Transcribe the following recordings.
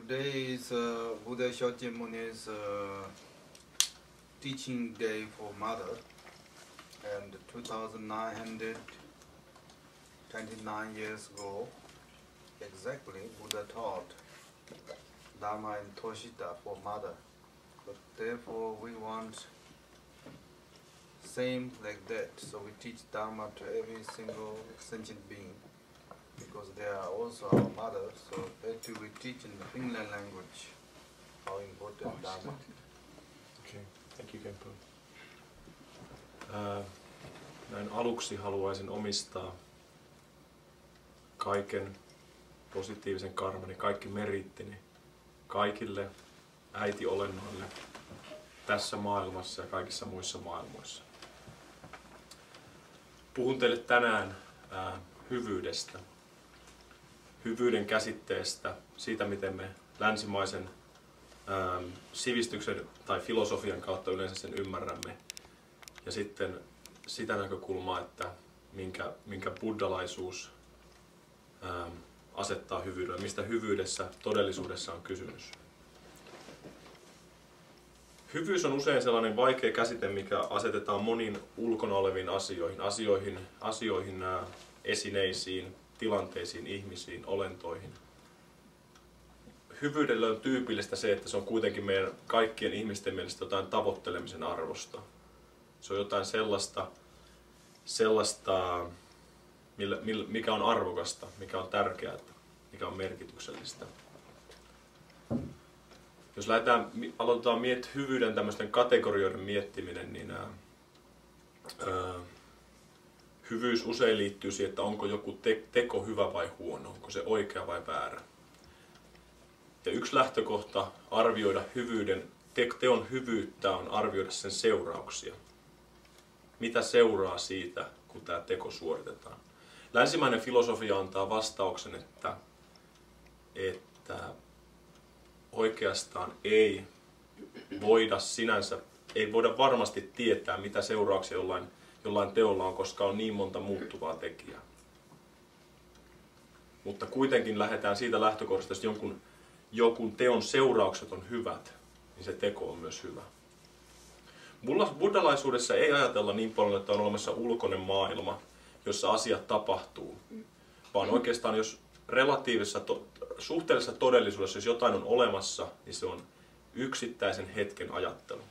Today is Buddha Shakyamuni's teaching day for mother, and 2,929 years ago, exactly, Buddha taught Dharma in Toshita for mother. But therefore, we want same like that. So we teach Dharma to every single sentient being, because they are also our mother. So that we teach in the Finland language how important Dharma. Okay, thank you, Kempo. Näin aluksi haluaisin omistaa kaiken positiivisen karmani, kaikki merittini kaikille äitiolennoille tässä maailmassa ja kaikissa muissa maailmoissa. Puhun teille tänään hyvyydestä, hyvyyden käsitteestä, siitä miten me länsimaisen sivistyksen tai filosofian kautta yleensä sen ymmärrämme. Ja sitten sitä näkökulmaa, että minkä buddhalaisuus asettaa hyvyydelle, mistä hyvyydessä todellisuudessa on kysymys. Hyvyys on usein sellainen vaikea käsite, mikä asetetaan moniin ulkona oleviin asioihin, esineisiin, tilanteisiin, ihmisiin, olentoihin. Hyvyydelle on tyypillistä se, että se on kuitenkin meidän kaikkien ihmisten mielestä jotain tavoittelemisen arvosta. Se on jotain sellaista mikä on arvokasta, mikä on tärkeää, mikä on merkityksellistä. Jos aloitetaan hyvyyden tämmöisten kategorioiden miettiminen, niin hyvyys usein liittyy siihen, että onko joku teko hyvä vai huono, onko se oikea vai väärä. Ja yksi lähtökohta arvioida teon hyvyyttä on arvioida sen seurauksia. Mitä seuraa siitä, kun tämä teko suoritetaan? Länsimainen filosofia antaa vastauksen, että oikeastaan ei voida varmasti tietää, mitä seurauksia jollain teolla on, koska on niin monta muuttuvaa tekijää. Mutta kuitenkin lähdetään siitä lähtökohdasta, että jos jonkun teon seuraukset on hyvät, niin se teko on myös hyvä. Buddhalaisuudessa ei ajatella niin paljon, että on olemassa ulkoinen maailma, jossa asiat tapahtuu, vaan oikeastaan jos suhteellisessa todellisuudessa, jos jotain on olemassa, niin se on yksittäisen hetken ajattelu.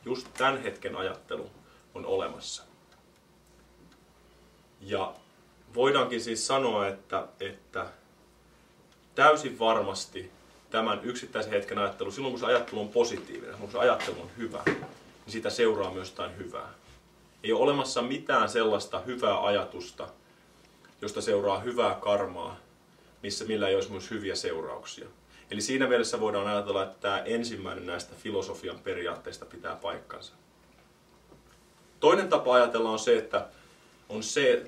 Just tämän hetken ajattelu on olemassa. Ja voidaankin siis sanoa, että täysin varmasti tämän yksittäisen hetken ajattelu, silloin kun se ajattelu on positiivinen, silloin kun se ajattelu on hyvä, niin siitä seuraa myös jotain hyvää. Ei ole olemassa mitään sellaista hyvää ajatusta, josta seuraa hyvää karmaa, millä ei olisi myös hyviä seurauksia. Eli siinä mielessä voidaan ajatella, että tämä ensimmäinen näistä filosofian periaatteista pitää paikkansa. Toinen tapa ajatella on se, että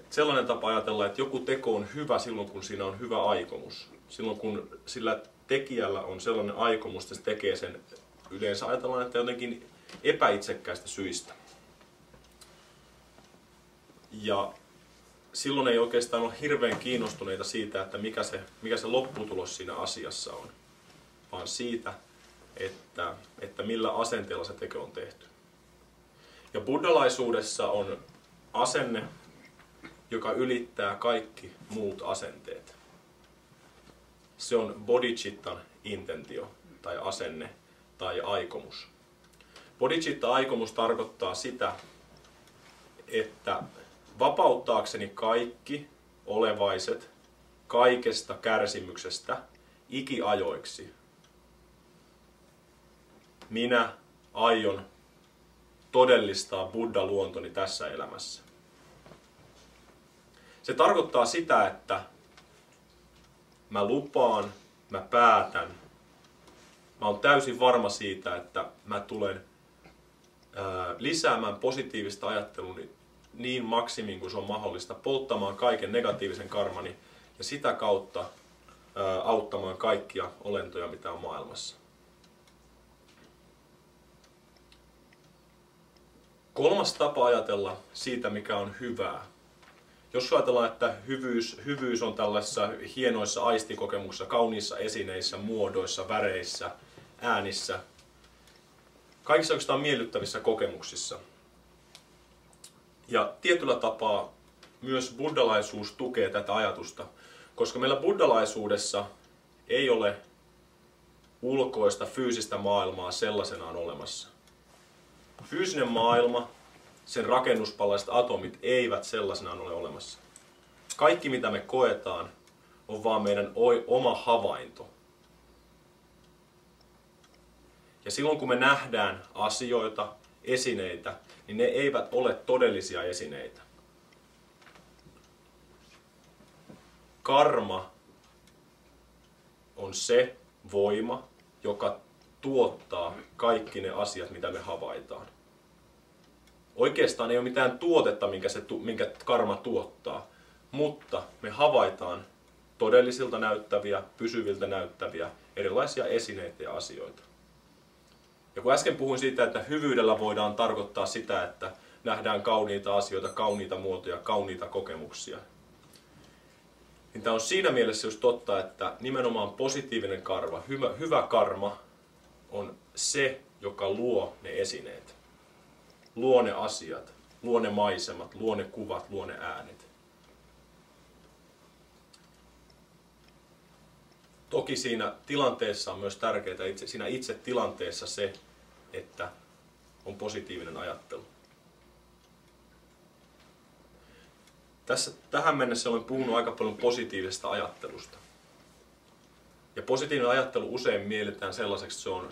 sellainen tapa ajatella, että joku teko on hyvä silloin, kun siinä on hyvä aikomus. Silloin, kun sillä tekijällä on sellainen aikomus, että se tekee sen, yleensä ajatellaan, että jotenkin epäitsekkäistä syistä. Ja silloin ei oikeastaan ole hirveän kiinnostuneita siitä, että mikä se lopputulos siinä asiassa on, vaan siitä, että millä asenteella se teko on tehty. Ja buddhalaisuudessa on asenne, joka ylittää kaikki muut asenteet. Se on bodhicittan intentio tai asenne tai aikomus. Bodhicitta-aikomus tarkoittaa sitä, että vapauttaakseni kaikki olevaiset kaikesta kärsimyksestä ikiajoiksi, minä aion todellistaa Buddha-luontoni tässä elämässä. Se tarkoittaa sitä, että mä lupaan, mä päätän, mä oon täysin varma siitä, että mä tulen lisäämään positiivista ajatteluni niin maksimiin kuin se on mahdollista, polttamaan kaiken negatiivisen karmani ja sitä kautta auttamaan kaikkia olentoja, mitä on maailmassa. Kolmas tapa ajatella siitä, mikä on hyvää, Jos ajatellaan, että hyvyys on tällaisissa hienoissa aistikokemuksissa, kauniissa esineissä, muodoissa, väreissä, äänissä, kaikissa oikeastaan miellyttävissä kokemuksissa. Ja tietyllä tapaa myös buddhalaisuus tukee tätä ajatusta, koska meillä buddhalaisuudessa ei ole ulkoista fyysistä maailmaa sellaisenaan olemassa. Fyysinen maailma, sen rakennuspalaiset atomit eivät sellaisenaan ole olemassa. Kaikki mitä me koetaan on vaan meidän oma havainto. Ja silloin kun me nähdään asioita, esineitä, niin ne eivät ole todellisia esineitä. Karma on se voima, joka tuottaa kaikki ne asiat, mitä me havaitaan. Oikeastaan ei ole mitään tuotetta, minkä karma tuottaa, mutta me havaitaan todellisilta näyttäviä, pysyviltä näyttäviä, erilaisia esineitä ja asioita. Ja kun äsken puhuin siitä, että hyvyydellä voidaan tarkoittaa sitä, että nähdään kauniita asioita, kauniita muotoja, kauniita kokemuksia, niin tämä on siinä mielessä just totta, että nimenomaan positiivinen karma, hyvä karma on se, joka luo ne esineet, luo ne asiat, luo ne maisemat, luo ne kuvat, luo ne äänet. Toki siinä tilanteessa on myös tärkeää, siinä itse tilanteessa se, että on positiivinen ajattelu. Tähän mennessä olen puhunut aika paljon positiivisesta ajattelusta. Ja positiivinen ajattelu usein mielletään sellaiseksi, että se on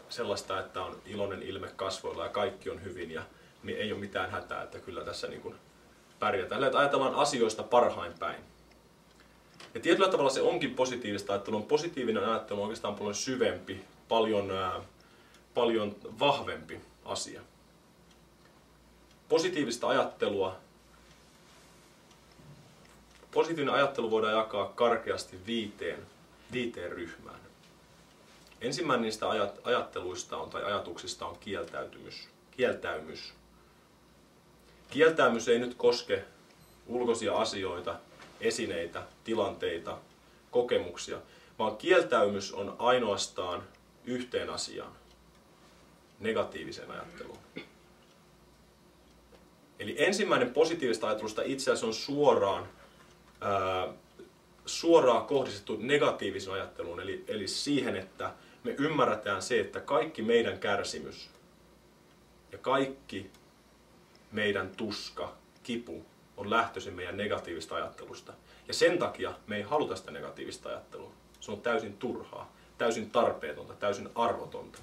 sellaista, että on iloinen ilme kasvoilla ja kaikki on hyvin ja ei ole mitään hätää, että kyllä tässä niin kuin pärjätään. Että ajatellaan asioista parhain päin. Ja tietyllä tavalla se onkin positiivista ajattelua. Positiivinen ajattelu on oikeastaan paljon syvempi, paljon vahvempi asia. Positiivinen ajattelu voidaan jakaa karkeasti viiteen ryhmään. Ensimmäinen niistä ajatteluista tai ajatuksista on kieltäymys. Kieltäymys ei nyt koske ulkoisia asioita, esineitä, tilanteita, kokemuksia, vaan kieltäymys on ainoastaan yhteen asiaan, negatiiviseen ajatteluun. Eli ensimmäinen positiivista ajattelusta itse asiassa on suoraan kohdistettu negatiiviseen ajatteluun, eli siihen, että me ymmärretään se, että kaikki meidän kärsimys ja kaikki meidän tuska, kipu on lähtöisin meidän negatiivista ajattelusta. Ja sen takia me ei haluta sitä negatiivista ajattelua. Se on täysin turhaa, täysin tarpeetonta, täysin arvotonta.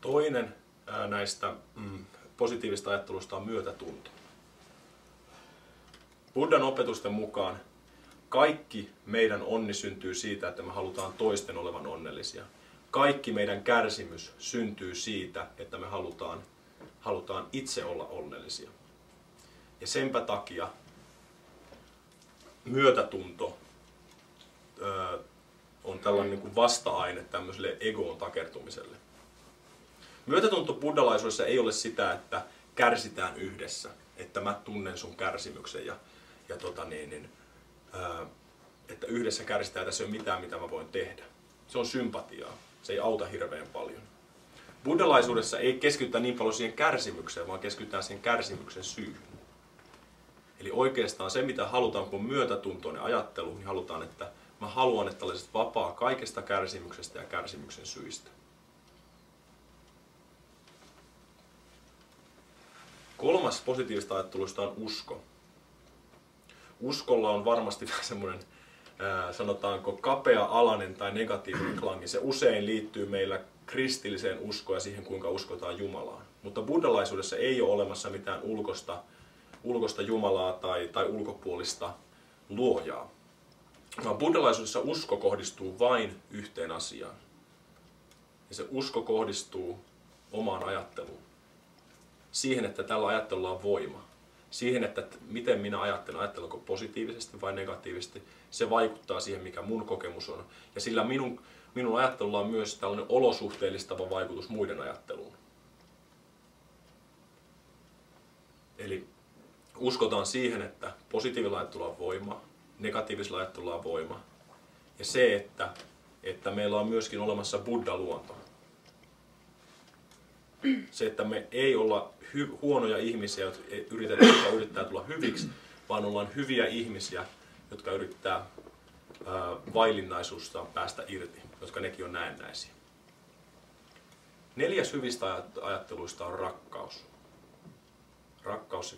Toinen näistä positiivista ajattelusta on myötätunto. Buddhan opetusten mukaan kaikki meidän onni syntyy siitä, että me halutaan toisten olevan onnellisia. Kaikki meidän kärsimys syntyy siitä, että me halutaan itse olla onnellisia. Ja senpä takia myötätunto on tällainen niin kuin vasta-aine tämmöiselle egoon takertumiselle. Myötätunto buddhalaisuudessa ei ole sitä, että kärsitään yhdessä, että mä tunnen sun kärsimyksen että yhdessä kärsitään, tässä ei ole mitään, mitä mä voin tehdä. Se on sympatiaa. Se ei auta hirveän paljon. Buddhalaisuudessa ei keskitytä niin paljon siihen kärsimykseen, vaan keskitytään siihen kärsimyksen syyhyn. Eli oikeastaan se, mitä halutaan, kun on myötätuntoinen ajattelu, niin halutaan, että mä haluan, että olisit vapaa kaikesta kärsimyksestä ja kärsimyksen syistä. Kolmas positiivista ajattelusta on usko. Uskolla on varmasti semmoinen, sanotaanko, kapea-alainen tai negatiivinen klangi. Se usein liittyy meillä kristilliseen uskoon ja siihen, kuinka uskotaan Jumalaan. Mutta buddhalaisuudessa ei ole olemassa mitään ulkoista Jumalaa tai ulkopuolista luojaa. Vaan buddhalaisuudessa usko kohdistuu vain yhteen asiaan. Ja se usko kohdistuu omaan ajatteluun. Siihen, että tällä ajattelulla on voima. Siihen, että miten minä ajattelen, ajattelenko positiivisesti vai negatiivisesti, se vaikuttaa siihen, mikä mun kokemus on. Ja sillä minun ajattelulla on myös tällainen olosuhteellistava vaikutus muiden ajatteluun. Eli uskotaan siihen, että positiivisella ajattelulla on voima, negatiivisella ajattelulla on voima. Ja se, että meillä on myöskin olemassa Buddha-luonto. Se, että me ei olla huonoja ihmisiä, jotka yrittää tulla hyviksi, vaan ollaan hyviä ihmisiä, jotka yrittää vaillinnaisuudestaan päästä irti, jotka nekin on näennäisiä. 4. hyvistä ajatteluista on rakkaus. Rakkaus se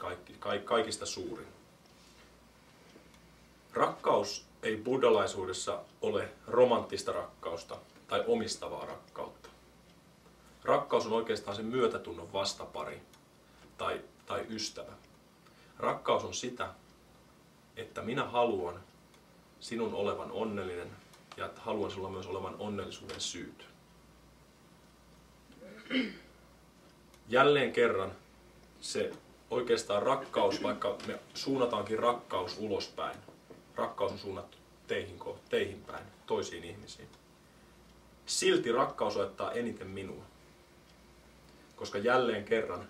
kaikista suurin. Rakkaus ei buddhalaisuudessa ole romanttista rakkausta tai omistavaa rakkautta. Rakkaus on oikeastaan sen myötätunnon vastapari tai ystävä. Rakkaus on sitä, että minä haluan sinun olevan onnellinen ja että haluan sinulla myös olevan onnellisuuden syyt. Jälleen kerran se oikeastaan rakkaus, vaikka me suunnataankin rakkaus ulospäin, rakkaus on suunnattu teihin päin, toisiin ihmisiin. Silti rakkaus olettaa eniten minua, koska jälleen kerran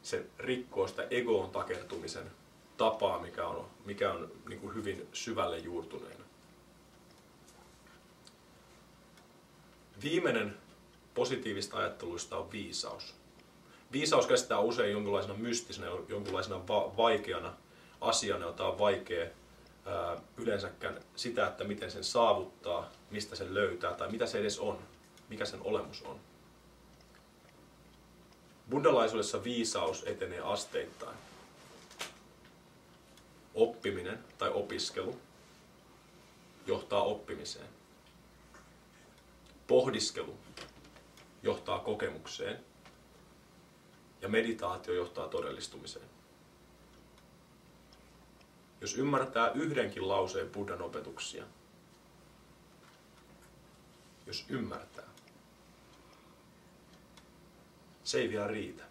se rikkoo sitä egoon takertumisen tapaa, mikä on niin kuin hyvin syvälle juurtuneena. Viimeinen positiivista ajatteluista on viisaus. Viisaus käsittää usein jonkinlaisena mystisenä, jonkinlaisena vaikeana asiana, jota on vaikea yleensäkään sitä, että miten sen saavuttaa, mistä sen löytää tai mitä se edes on, mikä sen olemus on. Buddhalaisuudessa viisaus etenee asteittain. Oppiminen tai opiskelu johtaa oppimiseen. Pohdiskelu johtaa kokemukseen. Ja meditaatio johtaa todellistumiseen. Jos ymmärtää yhdenkin lauseen Buddhan opetuksia, jos ymmärtää, se ei vielä riitä.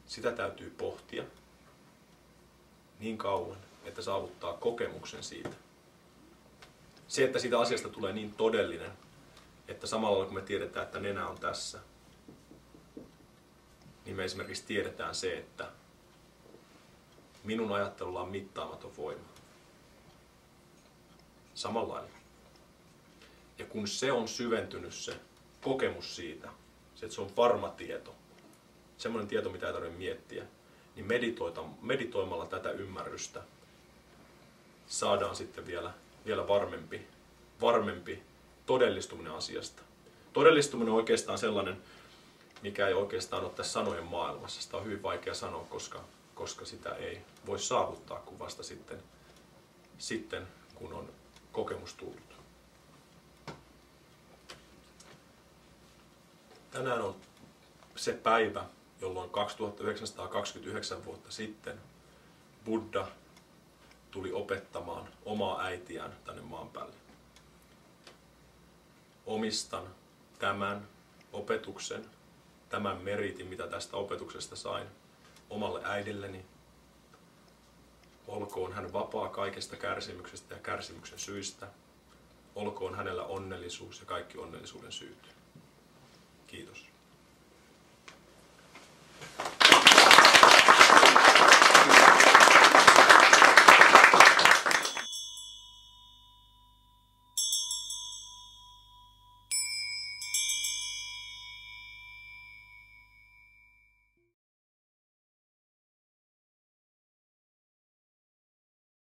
Sitä täytyy pohtia niin kauan, että saavuttaa kokemuksen siitä. Se, että siitä asiasta tulee niin todellinen, että samalla kun me tiedetään, että nenä on tässä, niin me esimerkiksi tiedetään se, että minun ajattelulla on mittaamaton voima. Samalla lailla. Ja kun se on syventynyt se kokemus siitä, se, että se on varma tieto, semmoinen tieto, mitä ei tarvitse miettiä, niin meditoimalla tätä ymmärrystä saadaan sitten vielä varmempi todellistuminen asiasta. Todellistuminen on oikeastaan sellainen, mikä ei oikeastaan ole tässä sanojen maailmassa. Sitä on hyvin vaikea sanoa, koska sitä ei voi saavuttaa kuin vasta sitten kun on kokemus tullut. Tänään on se päivä, jolloin 2929 vuotta sitten Buddha tuli opettamaan omaa äitiään tänne maan päälle. Omistan tämän opetuksen, tämän meritin, mitä tästä opetuksesta sain, omalle äidilleni. Olkoon hän vapaa kaikesta kärsimyksestä ja kärsimyksen syistä. Olkoon hänellä onnellisuus ja kaikki onnellisuuden syyt. Kiitos.